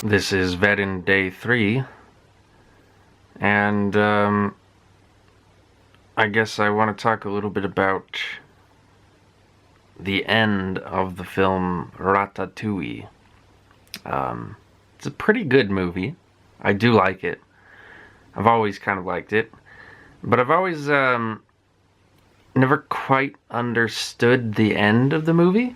This is VEDN Day 3, and I guess I want to talk a little bit about the end of the film Ratatouille. It's a pretty good movie. I do like it. I've always kind of liked it, but I've always never quite understood the end of the movie.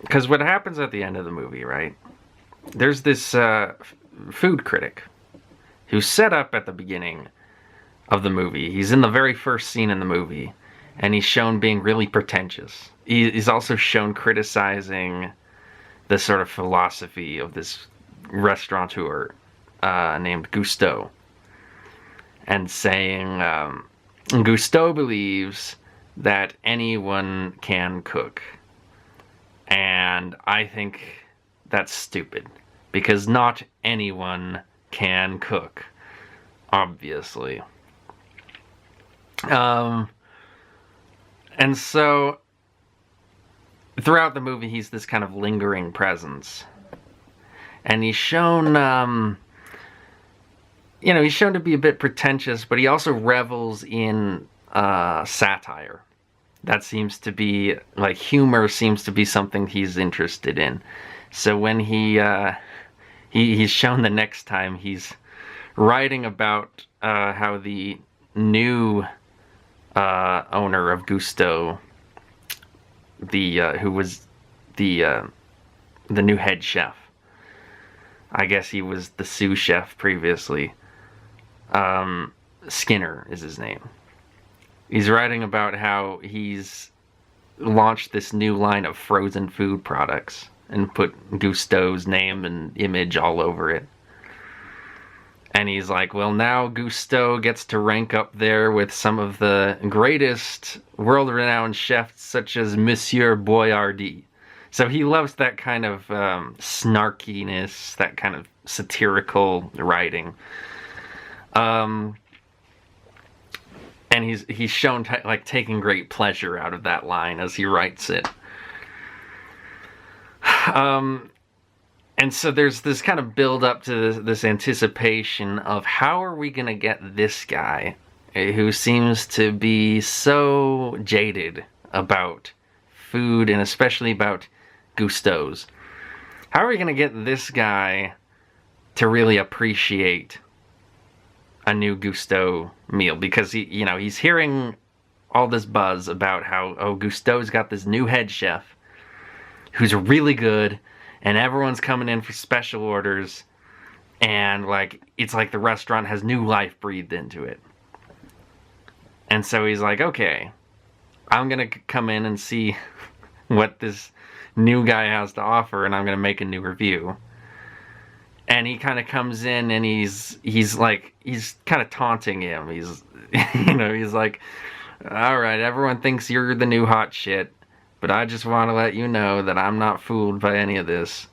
Because what happens at the end of the movie, right? There's this food critic who's set up at the beginning of the movie. He's in the very first scene in the movie, and he's shown being really pretentious. He's also shown criticizing the sort of philosophy of this restaurateur named Gusteau, and saying Gusteau believes that anyone can cook. And I think that's stupid, because not anyone can cook, obviously. And so throughout the movie, he's this kind of lingering presence, and he's shown he's shown to be a bit pretentious, but he also revels in satire. That seems to be, like, humor seems to be something he's interested in. So when he's shown the next time, he's writing about how the new owner of Gusteau, who was the new head chef. I guess he was the sous chef previously. Skinner is his name. He's writing about how he's launched this new line of frozen food products and put Gusteau's name and image all over it. And he's like, well, now Gusteau gets to rank up there with some of the greatest world-renowned chefs, such as Monsieur Boyardee. So he loves that kind of snarkiness, that kind of satirical writing. And he's shown taking great pleasure out of that line as he writes it. And so there's this kind of build up to this anticipation of how are we going to get this guy who seems to be so jaded about food, and especially about Gusteau's. How are we going to get this guy to really appreciate a new Gusteau meal? Because he's hearing all this buzz about how, oh, Gusteau's got this new head chef who's really good, and everyone's coming in for special orders, and it's like the restaurant has new life breathed into it. And so he's like, okay, I'm gonna come in and see what this new guy has to offer, and I'm gonna make a new review. And he kind of comes in, and he's kind of taunting him. He's he's like, all right, everyone thinks you're the new hot shit, but I just want to let you know that I'm not fooled by any of this.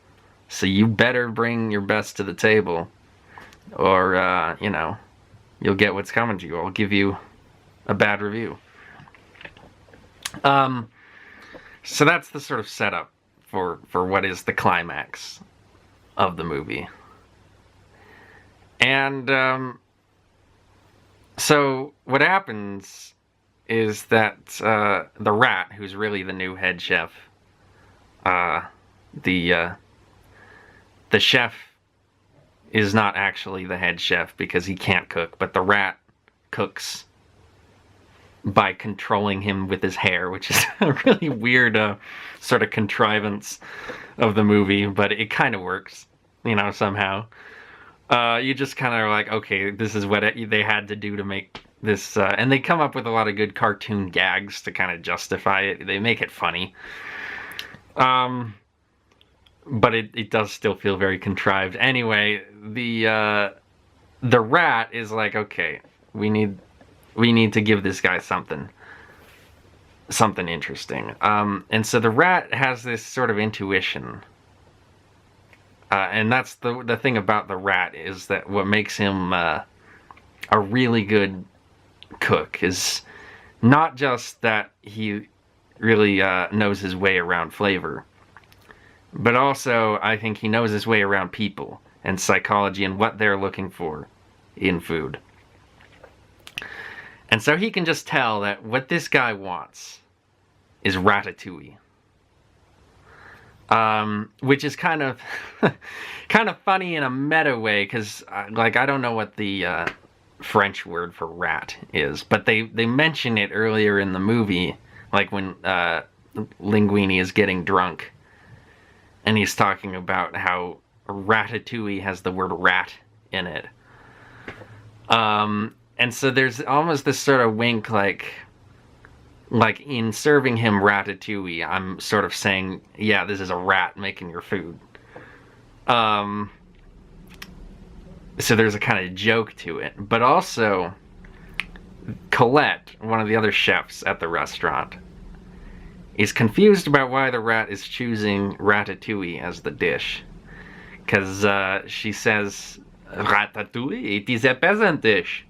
So you better bring your best to the table, or you'll get what's coming to you. I'll give you a bad review. So that's the sort of setup for what is the climax of the movie. And so what happens is that the rat, who's really the new head chef, the chef is not actually the head chef because he can't cook, but the rat cooks by controlling him with his hair, which is a really weird sort of contrivance of the movie, but it kind of works, somehow. You just kind of are like, okay, this is what they had to do to make this, and they come up with a lot of good cartoon gags to kind of justify it. They make it funny. But it does still feel very contrived. Anyway, the rat is like, okay, we need to give this guy something interesting. And so the rat has this sort of intuition. And that's the thing about the rat, is that what makes him a really good cook is not just that he really knows his way around flavor, But also, I think he knows his way around people and psychology and what they're looking for in food. And so he can just tell that what this guy wants is ratatouille. Which is kind of kind of funny in a meta way, because like, I don't know what the French word for rat is, but they mention it earlier in the movie, like when Linguini is getting drunk and he's talking about how ratatouille has the word rat in it. And so there's almost this sort of wink, like in serving him ratatouille, I'm sort of saying, yeah, this is a rat making your food. So there's a kind of joke to it. But also, Colette, one of the other chefs at the restaurant, is confused about why the rat is choosing ratatouille as the dish. Because she says, ratatouille, it is a peasant dish.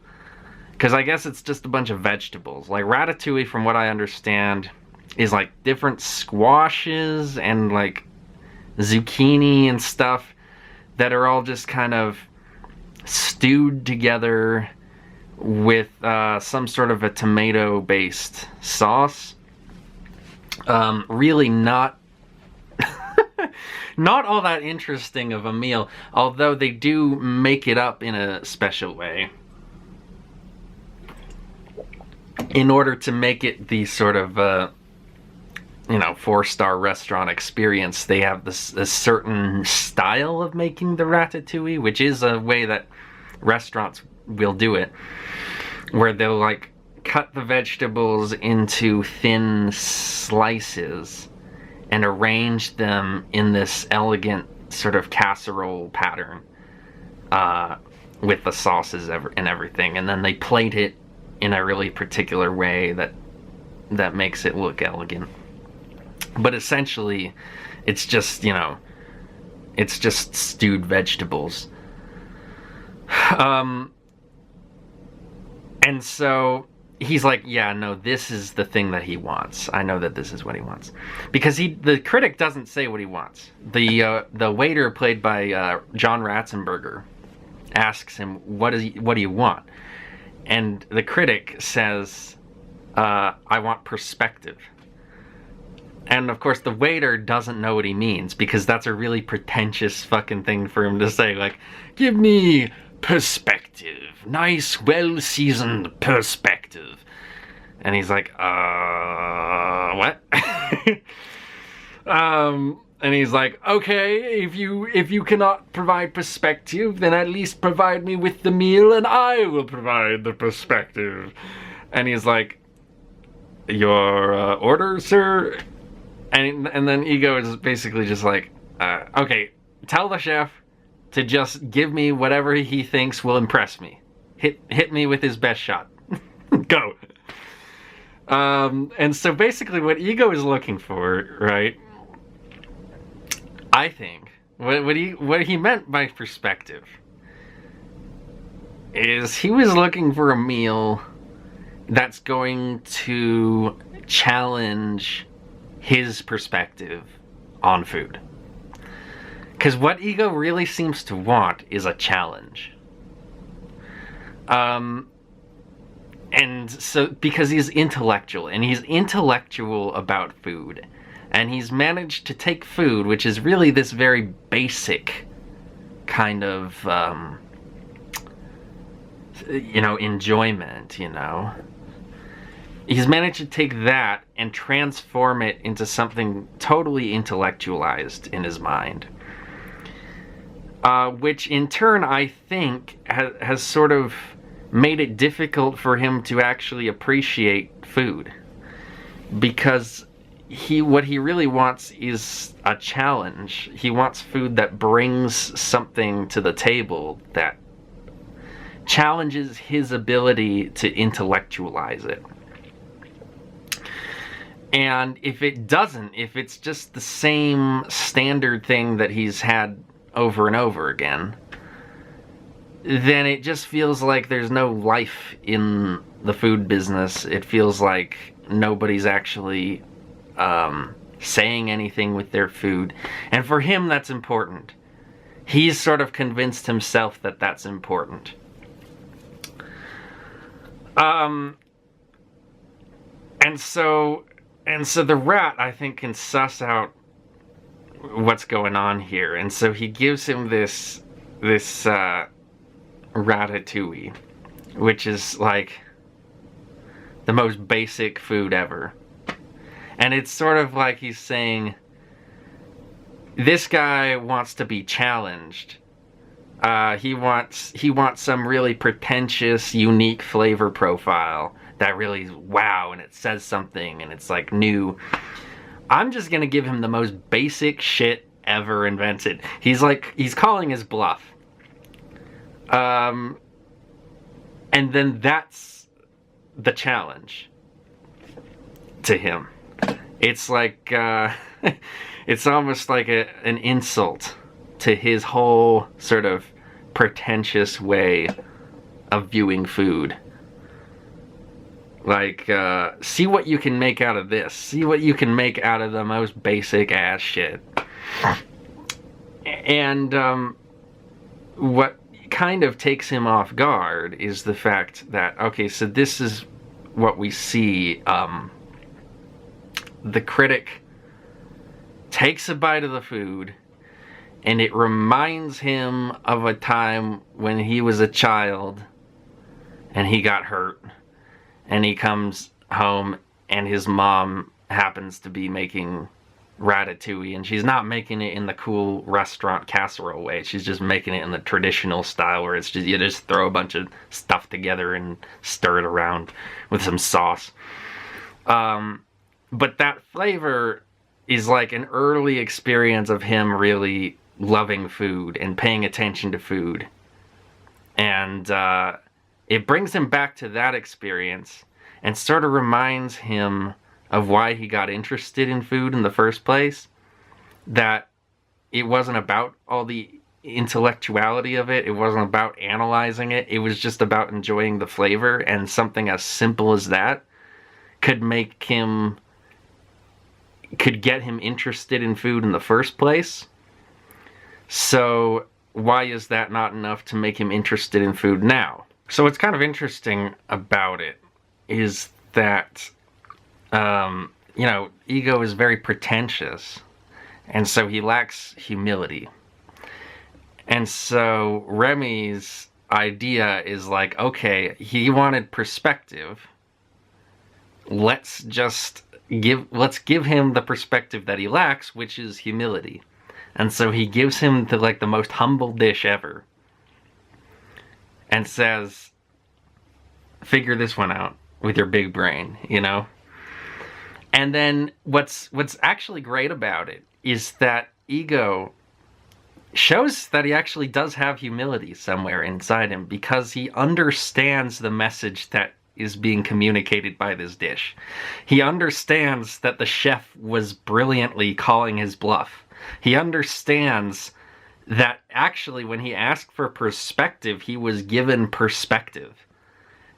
Because I guess it's just a bunch of vegetables. Like, ratatouille, from what I understand, is like different squashes and like zucchini and stuff that are all just kind of stewed together with some sort of a tomato-based sauce. Really not not all that interesting of a meal, although they do make it up in a special way in order to make it the sort of, 4-star restaurant experience. They have this certain style of making the ratatouille, which is a way that restaurants will do it, where they'll, like, cut the vegetables into thin slices and arrange them in this elegant sort of casserole pattern with the sauces and everything, and then they plate it in a really particular way that makes it look elegant. But essentially, it's just, it's just stewed vegetables. And so he's like, yeah, no, this is the thing that he wants. I know that this is what he wants. Because the critic doesn't say what he wants. The waiter, played by John Ratzenberger, asks him, what do you want? And the critic says, I want perspective. And of course the waiter doesn't know what he means, because that's a really pretentious fucking thing for him to say, like, give me perspective. Nice, well-seasoned perspective. And he's like, what? And he's like, okay, if you cannot provide perspective, then at least provide me with the meal and I will provide the perspective. And he's like, your order, sir? And then Ego is basically just like, okay, tell the chef to just give me whatever he thinks will impress me. Hit me with his best shot. Go. And so basically what Ego is looking for, right, I think, what he meant by perspective is he was looking for a meal that's going to challenge his perspective on food. Because what Ego really seems to want is a challenge. And so, because he's intellectual, and he's intellectual about food, and he's managed to take food, which is really this very basic kind of, enjoyment, He's managed to take that and transform it into something totally intellectualized in his mind. Which in turn, I think, has sort of made it difficult for him to actually appreciate food. Because what he really wants is a challenge. He wants food that brings something to the table that challenges his ability to intellectualize it. And if it doesn't, if it's just the same standard thing that he's had over and over again, then it just feels like there's no life in the food business. It feels like nobody's actually saying anything with their food. And for him, that's important. He's sort of convinced himself that that's important. And so the rat, I think, can suss out what's going on here. And so he gives him this ratatouille, which is like the most basic food ever. And it's sort of like he's saying, this guy wants to be challenged. He wants some really pretentious, unique flavor profile that really wow, and it says something, and it's like new. I'm just gonna give him the most basic shit ever invented. He's calling his bluff. And then that's the challenge to him. It's like, it's almost like an insult to his whole sort of pretentious way of viewing food. Like, see what you can make out of this. See what you can make out of the most basic ass shit. And what kind of takes him off guard is the fact that, okay, so this is what we see. The critic takes a bite of the food, and it reminds him of a time when he was a child and he got hurt, and he comes home and his mom happens to be making ratatouille, and she's not making it in the cool restaurant casserole way. She's just making it in the traditional style where it's just, you just throw a bunch of stuff together and stir it around with some sauce. But that flavor is like an early experience of him really loving food and paying attention to food. And it brings him back to that experience and sort of reminds him of why he got interested in food in the first place. That it wasn't about all the intellectuality of it. It wasn't about analyzing it. It was just about enjoying the flavor, and something as simple as that could get him interested in food in the first place. So why is that not enough to make him interested in food now? So what's kind of interesting about it is that, ego is very pretentious, and so he lacks humility. And so Remy's idea is like, okay, he wanted perspective. Let's give him the perspective that he lacks, which is humility. And so he gives him the most humble dish ever and says, figure this one out with your big brain, And then what's actually great about it is that ego shows that he actually does have humility somewhere inside him, because he understands the message that is being communicated by this dish. He understands that the chef was brilliantly calling his bluff. He understands that actually when he asked for perspective, he was given perspective.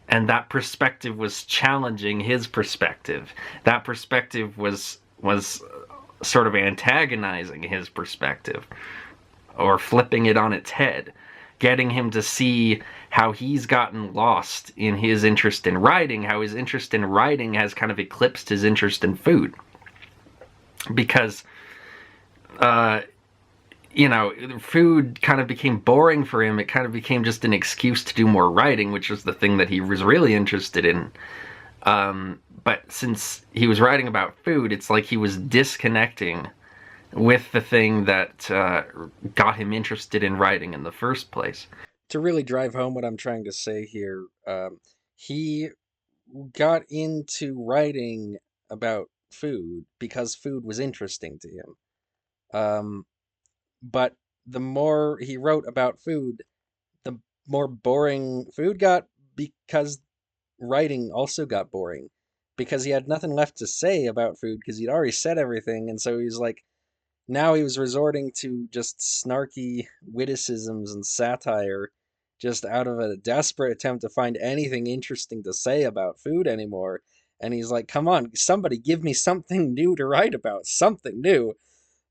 And that perspective was challenging his perspective. That perspective was sort of antagonizing his perspective, or flipping it on its head, getting him to see how he's gotten lost in his interest in writing, how his interest in writing has kind of eclipsed his interest in food. Because, food kind of became boring for him. It kind of became just an excuse to do more writing, which was the thing that he was really interested in. But since he was writing about food, it's like he was disconnecting with the thing that got him interested in writing in the first place. To really drive home what I'm trying to say here, he got into writing about food because food was interesting to him. But the more he wrote about food, the more boring food got, because writing also got boring. Because he had nothing left to say about food because he'd already said everything, and so he was like, now he was resorting to just snarky witticisms and satire just out of a desperate attempt to find anything interesting to say about food anymore. And he's like, come on, somebody give me something new to write about, something new.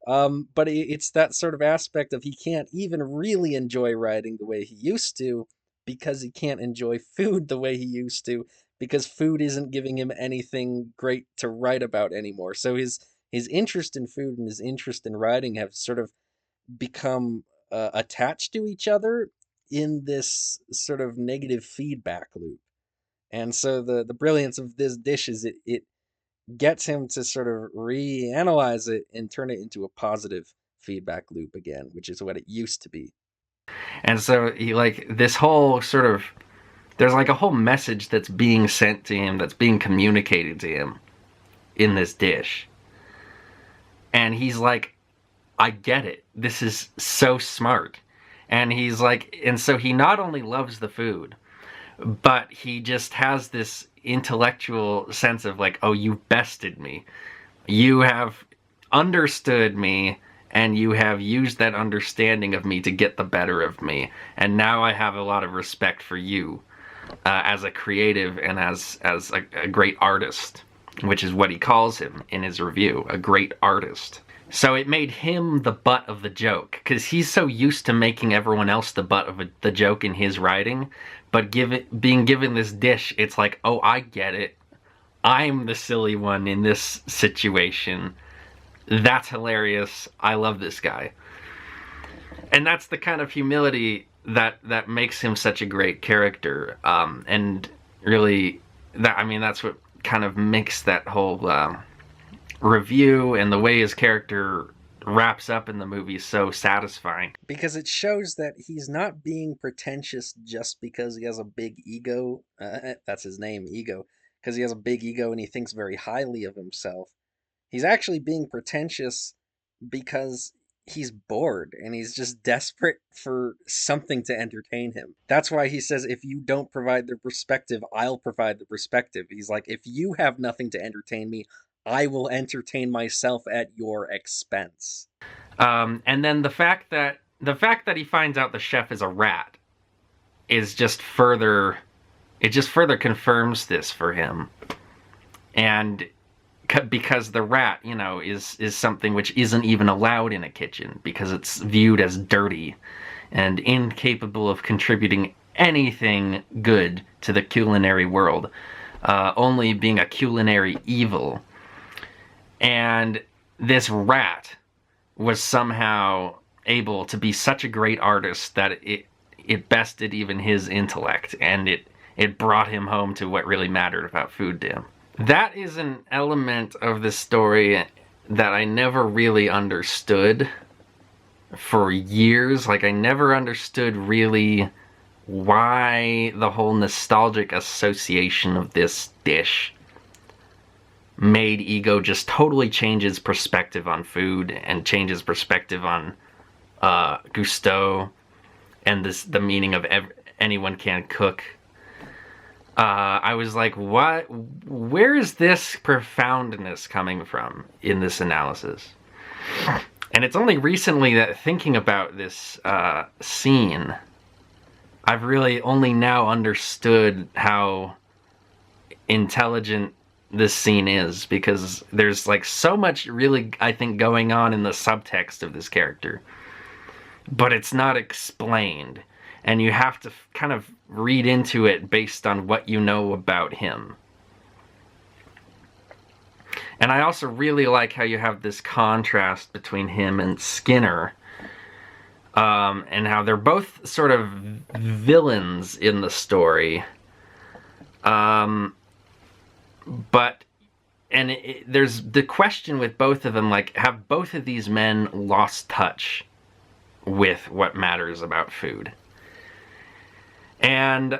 But it's that sort of aspect of he can't even really enjoy writing the way he used to because he can't enjoy food the way he used to because food isn't giving him anything great to write about anymore. So his interest in food and his interest in writing have sort of become attached to each other in this sort of negative feedback loop. And so the brilliance of this dish is it gets him to sort of reanalyze it and turn it into a positive feedback loop again, which is what it used to be. And so he like this whole sort of there's like a whole message that's being sent to him, that's being communicated to him in this dish. And he's like, I get it. This is so smart. And he's like, and so he not only loves the food, but he just has this intellectual sense of like, oh, you've bested me. You have understood me, and you have used that understanding of me to get the better of me. And now I have a lot of respect for you as a creative and as a great artist, which is what he calls him in his review, a great artist. So it made him the butt of the joke, because he's so used to making everyone else the butt of the joke in his writing, but being given this dish, it's like, oh, I get it. I'm the silly one in this situation. That's hilarious. I love this guy. And that's the kind of humility that makes him such a great character. And really, that's what kind of makes that whole review and the way his character wraps up in the movie so satisfying. Because it shows that he's not being pretentious just because he has a big ego. That's his name, ego. Because he has a big ego and he thinks very highly of himself. He's actually being pretentious because he's bored and he's just desperate for something to entertain him. That's why he says, if you don't provide the perspective, I'll provide the perspective. He's like, if you have nothing to entertain me, I will entertain myself at your expense. And then the fact that he finds out the chef is a rat is just further confirms this for him. And because the rat, is something which isn't even allowed in a kitchen because it's viewed as dirty and incapable of contributing anything good to the culinary world, only being a culinary evil. And this rat was somehow able to be such a great artist that it bested even his intellect, and it brought him home to what really mattered about food to him. That is an element of the story that I never really understood for years. Like, I never understood really why the whole nostalgic association of this dish made Ego just totally change his perspective on food and change his perspective on gusto and the meaning of anyone can cook. I was like, what? Where is this profoundness coming from in this analysis? And it's only recently that thinking about this scene, I've really only now understood how intelligent this scene is, because there's like so much really, I think, going on in the subtext of this character, but it's not explained, and you have to kind of read into it based on what you know about him. And I also really like how you have this contrast between him and Skinner, and how they're both sort of villains in the story. There's the question with both of them, like, have both of these men lost touch with what matters about food? And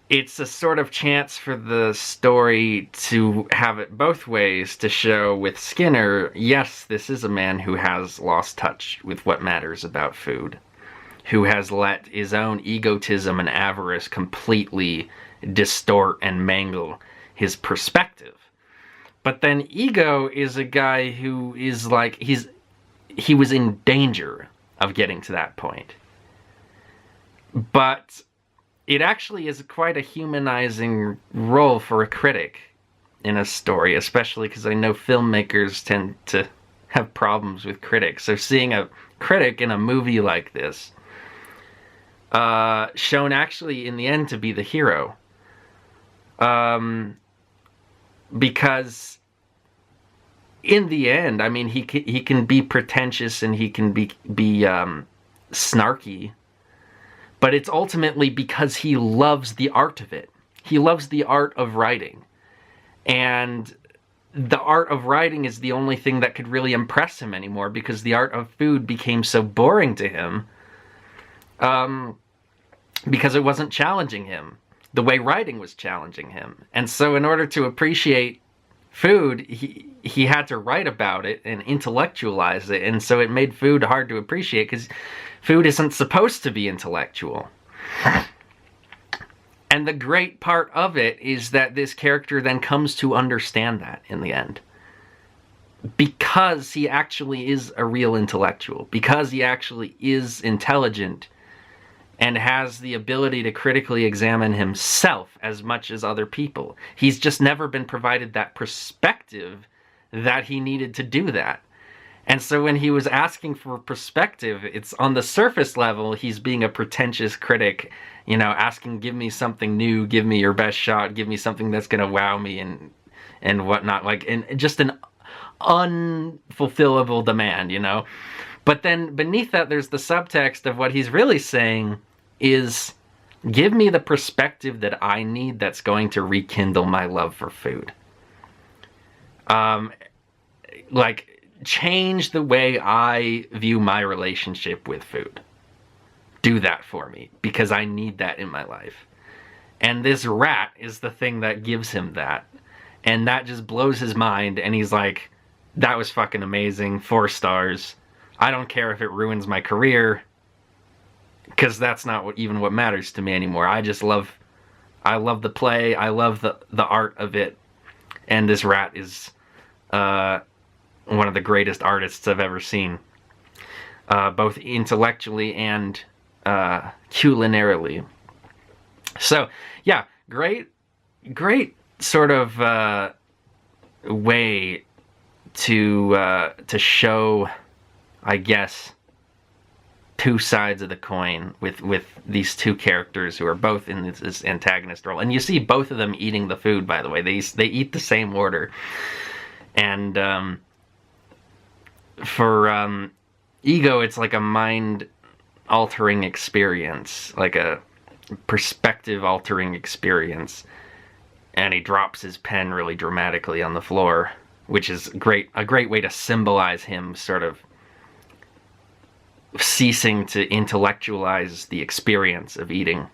it's a sort of chance for the story to have it both ways, to show with Skinner, yes, this is a man who has lost touch with what matters about food, who has let his own egotism and avarice completely distort and mangle his perspective. But then Ego is a guy who is like, he was in danger of getting to that point. But it actually is quite a humanizing role for a critic in a story, especially because I know filmmakers tend to have problems with critics. So seeing a critic in a movie like this, shown actually in the end to be the hero, because in the end, I mean, he can be pretentious and he can be snarky, but it's ultimately because he loves the art of it. He loves the art of writing, and the art of writing is the only thing that could really impress him anymore, because the art of food became so boring to him, because it wasn't challenging him the way writing was challenging him. And so in order to appreciate food, he had to write about it and intellectualize it, and so it made food hard to appreciate, because food isn't supposed to be intellectual. And the great part of it is that this character then comes to understand that in the end, because he actually is a real intellectual, because he actually is intelligent and has the ability to critically examine himself as much as other people. He's just never been provided that perspective that he needed to do that. And so when he was asking for perspective, it's on the surface level, he's being a pretentious critic, you know, asking, give me something new, give me your best shot, give me something that's gonna wow me and whatnot, like, and just an unfulfillable demand, you know? But then beneath that, there's the subtext of what he's really saying is, give me the perspective that I need that's going to rekindle my love for food. Like, change the way I view my relationship with food. Do that for me, because I need that in my life. And this rat is the thing that gives him that. And that just blows his mind, and he's like, that was fucking amazing, 4 stars. I don't care if it ruins my career, because that's not even what matters to me anymore. I love the play, I love the art of it, and this rat is one of the greatest artists I've ever seen, both intellectually and culinarily. So yeah, great sort of way to show, I guess, 2 sides of the coin with these 2 characters who are both in this antagonist role. And you see both of them eating the food, by the way. They eat the same order. And for Ego, it's like a mind-altering experience, like a perspective-altering experience. And he drops his pen really dramatically on the floor, which is a great way to symbolize him sort of ceasing to intellectualize the experience of eating.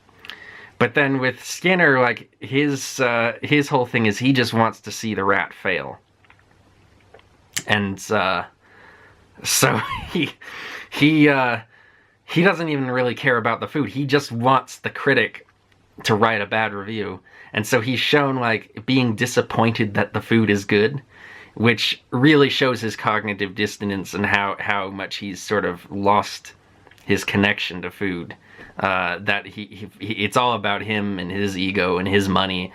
But then with Skinner, like, his whole thing is he just wants to see the rat fail. And so he doesn't even really care about the food. He just wants the critic to write a bad review. And so he's shown, like, being disappointed that the food is good, which really shows his cognitive dissonance and how much he's sort of lost his connection to food. That it's all about him and his ego and his money,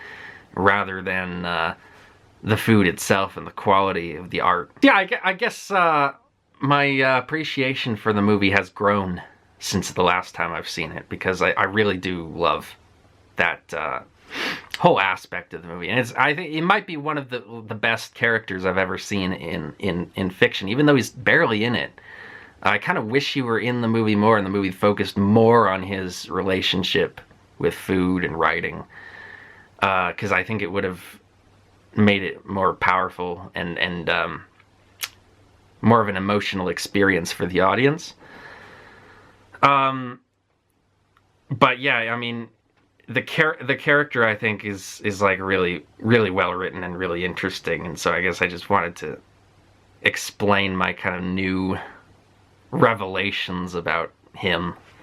rather than the food itself and the quality of the art. Yeah, I guess my appreciation for the movie has grown since the last time I've seen it, because I really do love that whole aspect of the movie, and I think it might be one of the best characters I've ever seen in fiction, even though he's barely in it. I kind of wish he were in the movie more, and the movie focused more on his relationship with food and writing, because I think it would have made it more powerful and more of an emotional experience for the audience. But yeah, I mean, the character, I think, is like really well written and really interesting, and so I guess I just wanted to explain my kind of new revelations about him